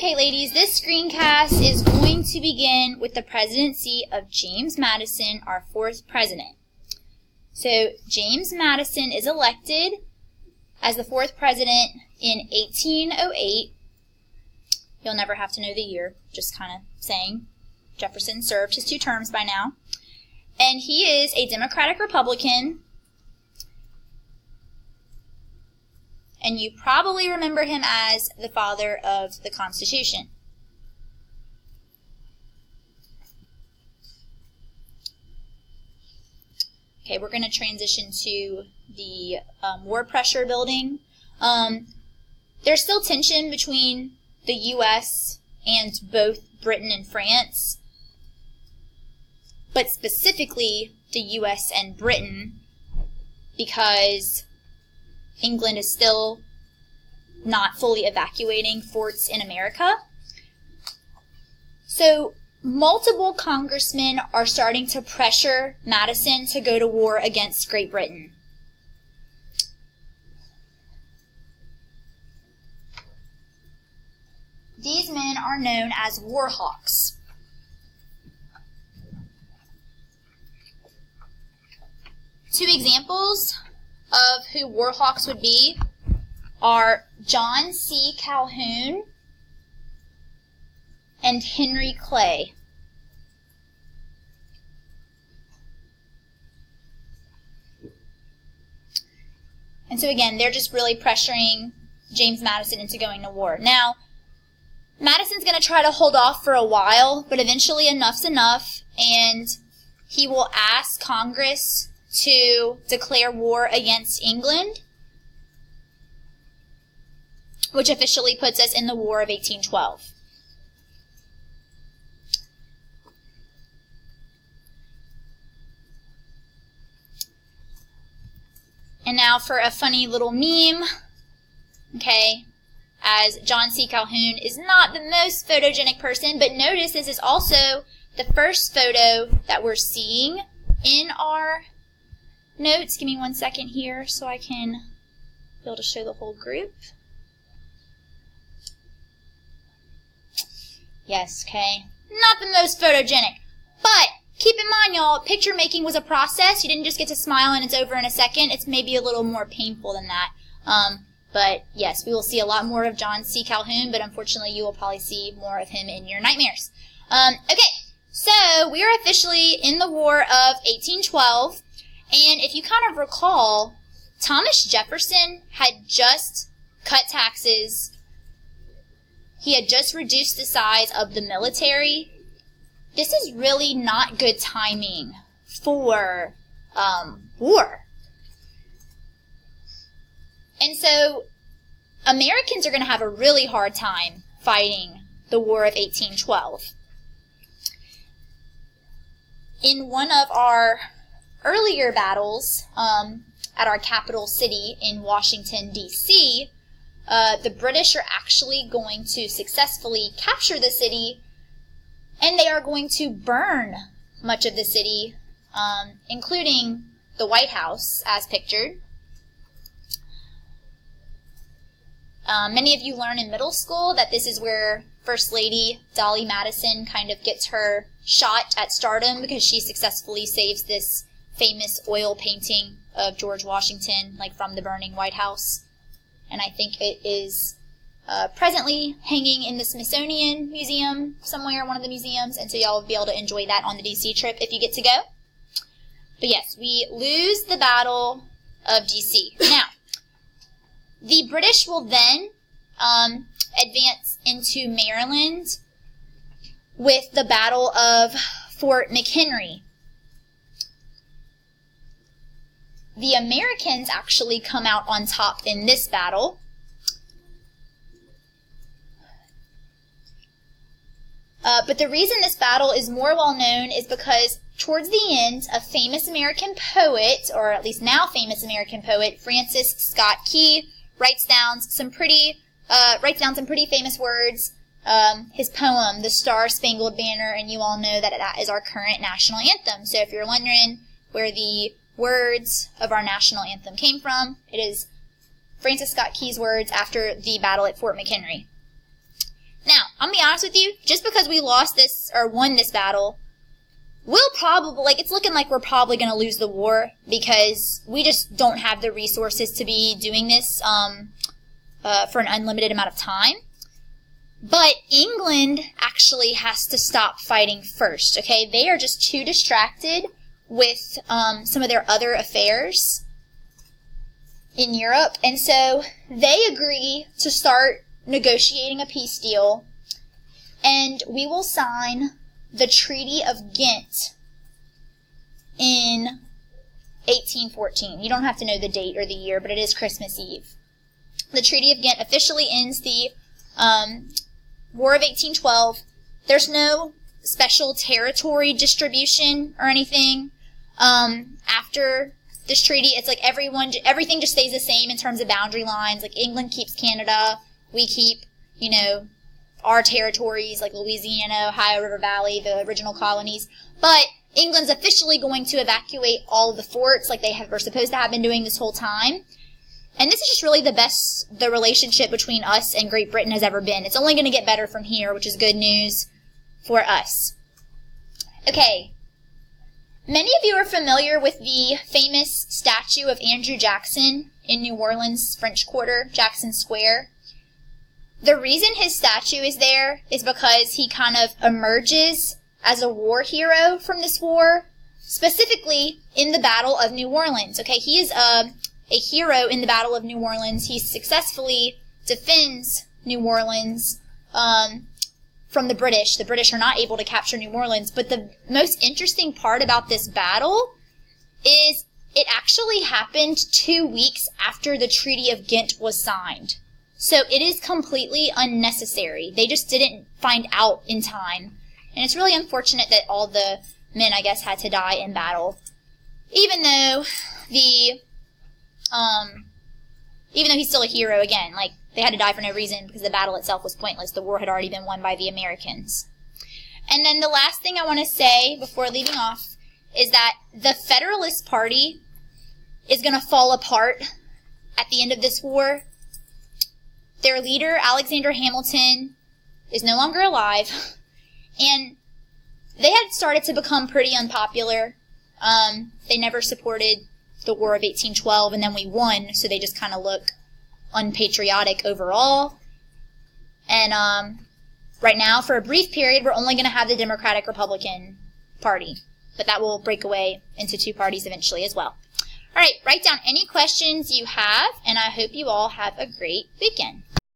Okay, ladies, this screencast is going to begin with the presidency of James Madison, our fourth president. So, James Madison is elected as the fourth president in 1808. You'll never have to know the year, just kind of saying. Jefferson served his 2 terms by now. And he is a Democratic Republican. And you probably remember him as the father of the Constitution. Okay, we're going to transition to the war pressure building. There's still tension between the U.S. and both Britain and France, but specifically the U.S. and Britain, because England is still not fully evacuating forts in America. So multiple congressmen are starting to pressure Madison to go to war against Great Britain. These men are known as war hawks. Two examples of who war hawks would be are John C. Calhoun and Henry Clay. And so again, they're just really pressuring James Madison into going to war. Now, Madison's going to try to hold off for a while, but eventually enough's enough, and he will ask Congress to declare war against England, which officially puts us in the War of 1812. And now for a funny little meme, okay, as John C. Calhoun is not the most photogenic person, but notice this is also the first photo that we're seeing in our notes. Give me 1 second here so I can be able to show the whole group. Yes, okay. Not the most photogenic, but keep in mind, y'all, picture making was a process. You didn't just get to smile and it's over in a second. It's maybe a little more painful than that. But yes, we will see a lot more of John C. Calhoun, but unfortunately you will probably see more of him in your nightmares. Okay, so we are officially in the War of 1812, and if you kind of recall, Thomas Jefferson had just cut taxes. He had just reduced the size of the military. This is really not good timing for war. And so Americans are going to have a really hard time fighting the War of 1812. In one of our earlier battles at our capital city in Washington, D.C., the British are actually going to successfully capture the city, and they are going to burn much of the city, including the White House, as pictured. Many of you learn in middle school that this is where First Lady Dolly Madison kind of gets her shot at stardom, because she successfully saves this famous oil painting of George Washington, like from the burning White House. And I think it is presently hanging in the Smithsonian Museum somewhere, one of the museums, and so y'all will be able to enjoy that on the DC trip if you get to go. But yes, we lose the Battle of DC. Now, the British will then advance into Maryland with the Battle of Fort McHenry. The Americans actually come out on top in this battle. But the reason this battle is more well known is because towards the end, a famous American poet, or at least now famous American poet, Francis Scott Key, writes down some pretty famous words. His poem, "The Star-Spangled Banner," and you all know that that is our current national anthem. So if you're wondering where the words of our national anthem came from, it is Francis Scott Key's words after the battle at Fort McHenry. Now, I'm gonna be honest with you, just because we lost this, or won this battle, we'll probably, like, it's looking like we're probably gonna lose the war, because we just don't have the resources to be doing this, for an unlimited amount of time. But England actually has to stop fighting first, okay? They are just too distracted with some of their other affairs in Europe. And so they agree to start negotiating a peace deal. And we will sign the Treaty of Ghent in 1814. You don't have to know the date or the year, but it is Christmas Eve. The Treaty of Ghent officially ends the War of 1812. There's no special territory distribution or anything. After this treaty, it's like everything just stays the same in terms of boundary lines. Like England keeps Canada, we keep, our territories like Louisiana, Ohio River Valley, the original colonies. But England's officially going to evacuate all of the forts like were supposed to have been doing this whole time. And this is just really the best the relationship between us and Great Britain has ever been. It's only going to get better from here, which is good news for us. Okay. Many of you are familiar with the famous statue of Andrew Jackson in New Orleans, French Quarter, Jackson Square. The reason his statue is there is because he kind of emerges as a war hero from this war, specifically in the Battle of New Orleans. Okay, he is a hero in the Battle of New Orleans. He successfully defends New Orleans from the British. The British are not able to capture New Orleans. But the most interesting part about this battle is it actually happened 2 weeks after the Treaty of Ghent was signed. So it is completely unnecessary. They just didn't find out in time. And it's really unfortunate that all the men, I guess, had to die in battle. Even though he's still a hero again, like, they had to die for no reason because the battle itself was pointless. The war had already been won by the Americans. And then the last thing I want to say before leaving off is that the Federalist Party is going to fall apart at the end of this war. Their leader, Alexander Hamilton, is no longer alive. And they had started to become pretty unpopular. They never supported the War of 1812, and then we won, so they just kind of look unpatriotic overall. And right now, for a brief period, we're only going to have the Democratic-Republican Party. But that will break away into two parties eventually as well. All right, write down any questions you have, and I hope you all have a great weekend.